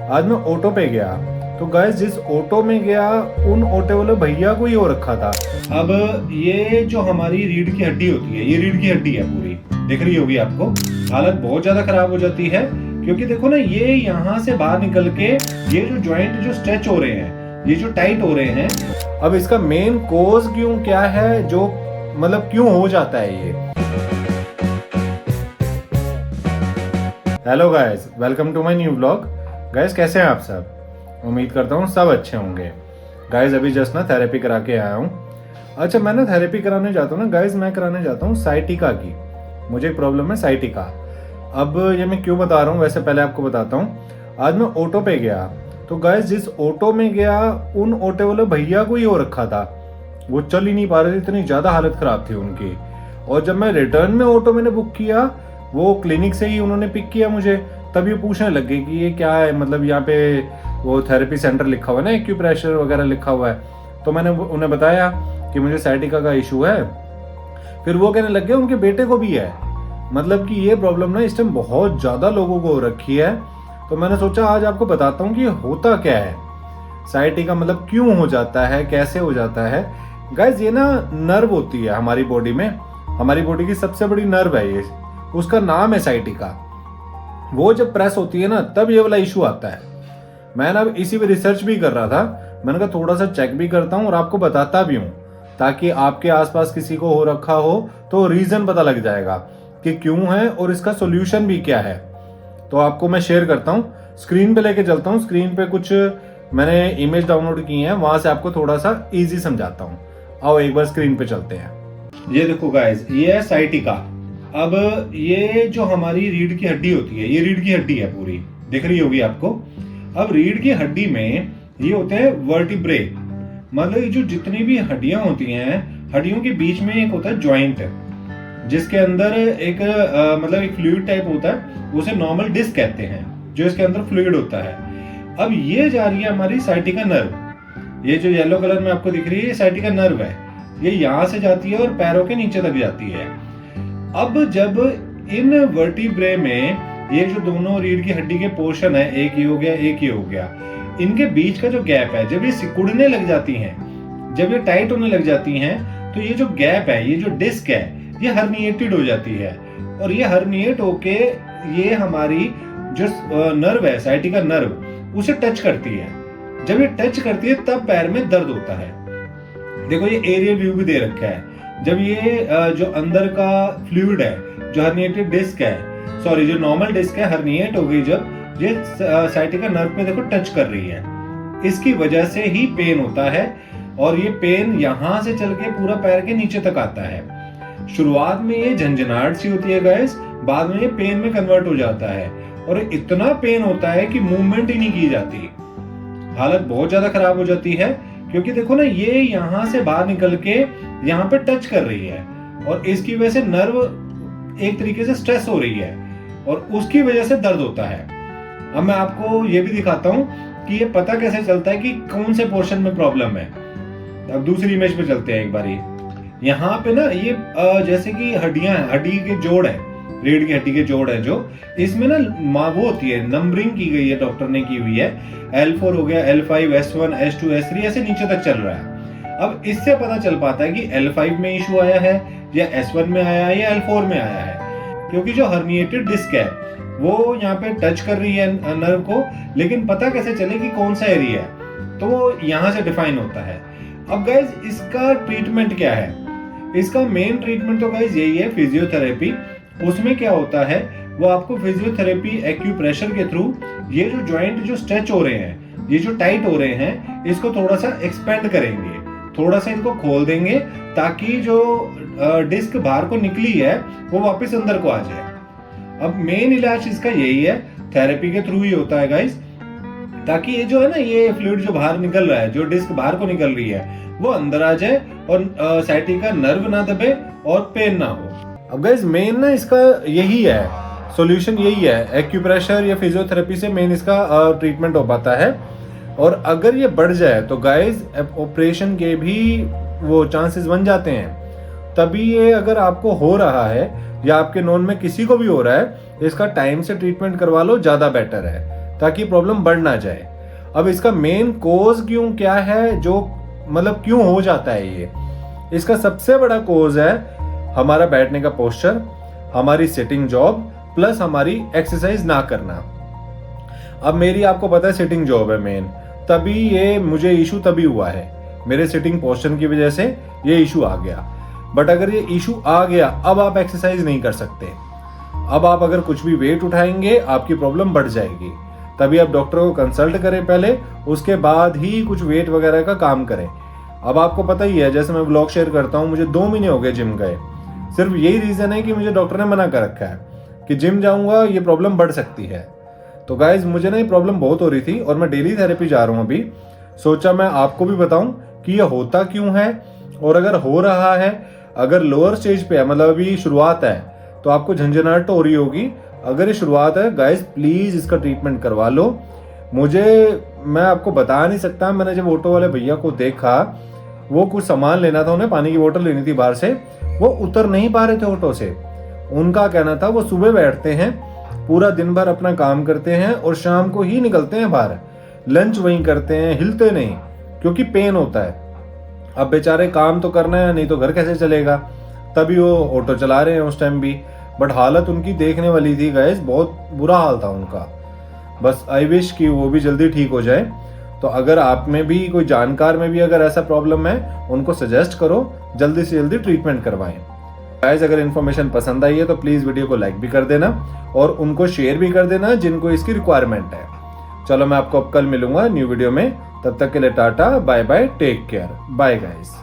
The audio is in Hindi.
आज मैं ऑटो पे गया तो गाइस जिस ऑटो में गया उन ऑटो वाले भैया को ही हो रखा था। अब ये जो हमारी रीढ़ की हड्डी होती है, ये रीढ़ की हड्डी है पूरी, दिख रही होगी आपको। हालत बहुत ज्यादा खराब हो जाती है क्योंकि देखो ना, ये यहाँ से बाहर निकल के ये जो जॉइंट जो स्ट्रेच हो रहे हैं, ये जो टाइट हो रहे हैं। अब इसका मेन कॉज क्यों क्या है, जो मतलब क्यों हो जाता है ये। Hello guys, welcome to my new vlog. Guys कैसे हैं आप सब? उम्मीद करता हूँ सब अच्छे होंगे। गाइस अभी जस्ट ना थेरेपी करा के आया हूँ। अच्छा, मैं ना थेरेपी कराने जाता हूँ ना गाइस, मैं कराने जाता हूँ साइटिका की। मुझे एक प्रॉब्लम है साइटिका। अब ये मैं क्यों बता रहा हूँ, वैसे पहले आपको बताता हूँ। आज मैं ऑटो पे गया तो गाइस जिस ऑटो में गया उन ऑटो वाले भैया को ही हो रखा था। वो चल ही नहीं पा रहे थे, इतनी ज्यादा हालत खराब थी उनकी। और जब मैं रिटर्न में ऑटो मैंने बुक किया, वो क्लिनिक से ही उन्होंने पिक किया मुझे, तब ये पूछने लग गए कि ये क्या है, मतलब यहाँ पे वो थेरेपी सेंटर लिखा हुआ है ना, एक्यूप्रेशर वगैरह लिखा हुआ है। तो मैंने उन्हें बताया कि मुझे साइटिका का इशू है। फिर वो कहने लग गए उनके बेटे को भी है, मतलब कि ये प्रॉब्लम ना इस टाइम बहुत ज्यादा लोगों को हो रखी है। तो मैंने सोचा आज आपको बताता हूँ कि ये होता क्या है, साइटिका मतलब क्यों हो जाता है, कैसे हो जाता है। गाइज ये ना नर्व होती है हमारी बॉडी में, हमारी बॉडी की सबसे बड़ी नर्व है ये, उसका नाम है साइटिका। वो जब प्रेस होती है ना तब ये वाला इशू आता है। मैं ना इसी पे रिसर्च भी कर रहा था, मैंने कहा थोड़ा सा चेक भी करता हूँ और आपको बताता भी हूँ, ताकि आपके आसपास किसी को हो रखा हो तो रीजन पता लग जाएगा कि क्यों है और इसका सोल्यूशन भी क्या है। तो आपको मैं शेयर करता हूँ, स्क्रीन पे लेके चलता हूँ। स्क्रीन पे कुछ मैंने इमेज डाउनलोड की हैं, वहां से आपको थोड़ा सा इजी समझाता हूँ। आओ एक बार स्क्रीन पे चलते हैं। ये देखो गाइस, ये है साइटिका। अब ये जो हमारी रीढ़ की हड्डी होती है, ये रीढ़ की हड्डी है पूरी, दिख रही होगी आपको। अब रीढ़ की हड्डी में ये होते हैं वर्टिब्रे, मतलब ये जो जितनी भी हड्डियां होती हैं, हड्डियों के बीच में एक होता है ज्वाइंट, जिसके अंदर एक मतलब एक फ्लूइड टाइप होता है, उसे नॉर्मल डिस्क कहते हैं, जो इसके अंदर फ्लूइड होता है। अब ये जा रही है हमारी साइटिका नर्व, ये जो येलो कलर में आपको दिख रही है, ये साइटिका नर्व है। ये यहाँ से जाती है और पैरों के नीचे तक जाती है। अब जब इन वर्टिब्रे में ये जो दोनों रीढ़ की हड्डी के पोर्शन है, एक ये हो गया, एक ये हो गया, इनके बीच का जो गैप है, जब ये सिकुड़ने लग जाती हैं, जब ये टाइट होने लग जाती हैं, तो ये जो गैप है, ये जो डिस्क है, ये हर्निएटेड हो जाती है। और ये हर्निएट होके ये हमारी जो नर्व है, साइटिका नर्व, उसे टच करती है। जब ये टच करती है तब पैर में दर्द होता है। देखो ये एरियल व्यू भी दे रखा है। जब ये जो अंदर का फ्लूइड है, जो हर्निएटेड डिस्क है, सॉरी जो नॉर्मल डिस्क है, हर्निएट हो गई, जब ये साइटिका नर्व पे देखो टच कर रही है, इसकी वजह से ही पेन होता है। और ये पेन यहां से चल के पूरा पैर के नीचे तक आता है। शुरुआत में ये झंझनाहट सी होती है गाइस, बाद में ये पेन में कन्वर्ट हो जाता है और इतना पेन होता है कि मूवमेंट ही नहीं की जाती। हालत बहुत ज्यादा खराब हो जाती है क्योंकि देखो ना, ये यहाँ से बाहर निकल के यहाँ पे टच कर रही है और इसकी वजह से नर्व एक तरीके से स्ट्रेस हो रही है और उसकी वजह से दर्द होता है। अब मैं आपको ये भी दिखाता हूँ कि ये पता कैसे चलता है कि कौन से पोर्शन में प्रॉब्लम है। अब दूसरी इमेज पे चलते हैं एक बारी। यहाँ पे ना ये जैसे कि हड्डियां हैं, हड्डी के जोड़ है, रीढ़ की हड्डी के जोड़ है, जो इसमें ना वो होती है, नंबरिंग की गई है, डॉक्टर ने की हुई है। L4 हो गया, L5, S1, S2, S3 ऐसे नीचे तक चल रहा है। अब इससे पता चल पाता है कि L5 में इशू आया है या S1 में आया है या L4 में आया है, क्योंकि जो हर्निएटेड डिस्क है वो यहाँ पे टच कर रही है नर्व को, लेकिन पता कैसे चले कि कौन सा एरिया है, तो वो यहाँ से डिफाइन होता है। अब गाइज इसका ट्रीटमेंट क्या है? इसका मेन ट्रीटमेंट तो गाइज यही है, फिजियोथेरेपी। उसमें क्या होता है, वो आपको फिजियोथेरेपी एक्यूप्रेशर के थ्रू ये जो जॉइंट जो स्ट्रेच हो रहे हैं, ये जो टाइट हो रहे हैं, इसको थोड़ा सा एक्सपेंड करेंगे, थोड़ा सा इनको खोल देंगे, ताकि जो डिस्क बाहर को निकली है वो वापस अंदर को आ जाए। अब मेन इलाज इसका यही है, थेरेपी के थ्रू ही होता है गाइज, ताकि ये जो है ना, ये फ्लूइड जो बाहर निकल रहा है, जो डिस्क बाहर को निकल रही है, वो अंदर आ जाए और साइटिका नर्व ना दबे और पेन ना हो। अब गाइस मेन ना इसका यही है, सॉल्यूशन यही है, एक्यूप्रेशर या फिजियोथेरेपी से मेन इसका ट्रीटमेंट हो पाता है। और अगर ये बढ़ जाए तो गाइस ऑपरेशन के भी वो चांसेस बन जाते हैं। तभी ये अगर आपको हो रहा है या आपके नोन में किसी को भी हो रहा है, इसका टाइम से ट्रीटमेंट करवा लो, ज्यादा बेटर है। ताकि प्रॉब्लम बढ़ ना जाए। अब इसका मेन कोज क्या है, जो मतलब क्यों हो जाता है ये, इसका सबसे बड़ा कोज है हमारा बैठने का पोस्चर, हमारी सिटिंग जॉब, प्लस हमारी एक्सरसाइज ना करना। अब मेरी आपको पता है सिटिंग जॉब है मेन, तभी ये मुझे इशू तभी हुआ है, मेरे सिटिंग पोस्चर की वजह से ये इशू आ गया। बट अगर ये इशू आ गया, अब आप एक्सरसाइज नहीं कर सकते। अब आप अगर कुछ भी वेट उठाएंगे आपकी प्रॉब्लम बढ़ जाएगी। तभी आप डॉक्टर को कंसल्ट करें पहले, उसके बाद ही कुछ वेट वगैरह का काम करें। अब आपको पता ही है, जैसे मैं व्लॉग शेयर करता हूँ, मुझे 2 महीने हो गए जिम गए। सिर्फ यही रीजन है कि मुझे डॉक्टर ने मना कर रखा है कि जिम जाऊंगा ये प्रॉब्लम बढ़ सकती है। तो गाइज मुझे ना ये प्रॉब्लम बहुत हो रही थी और मैं डेली थेरेपी जा रहा हूँ अभी। सोचा मैं आपको भी बताऊं कि ये होता क्यों है, और अगर हो रहा है, अगर लोअर स्टेज पे है, मतलब अभी शुरुआत है, तो आपको झंझनाहट तो हो रही होगी। अगर ये शुरुआत है गाइज, प्लीज इसका ट्रीटमेंट करवा लो। मैं आपको बता नहीं सकता, मैंने जब ऑटो वाले भैया को देखा, वो कुछ सामान लेना था, उन्हें पानी की बोतल लेनी थी बाहर से, वो उतर नहीं पा रहे थे ऑटो से। उनका कहना था वो सुबह बैठते हैं, पूरा दिन भर अपना काम करते हैं और शाम को ही निकलते हैं बाहर, लंच वहीं करते हैं, हिलते नहीं क्योंकि पेन होता है। अब बेचारे काम तो करना है, नहीं तो घर कैसे चलेगा, तभी वो ऑटो चला रहे हैं उस टाइम भी। बट हालत उनकी देखने वाली थी गाइस, बहुत बुरा हाल था उनका। बस आई विश कि वो भी जल्दी ठीक हो जाए। तो अगर आप में भी कोई जानकार में भी अगर ऐसा प्रॉब्लम है, उनको सजेस्ट करो जल्दी से जल्दी ट्रीटमेंट करवाएं। गाइस अगर इन्फॉर्मेशन पसंद आई है तो प्लीज वीडियो को लाइक भी कर देना और उनको शेयर भी कर देना जिनको इसकी रिक्वायरमेंट है। चलो मैं आपको अब कल मिलूंगा न्यू वीडियो में, तब तक के लिए tata bye bye, take care, bye guys.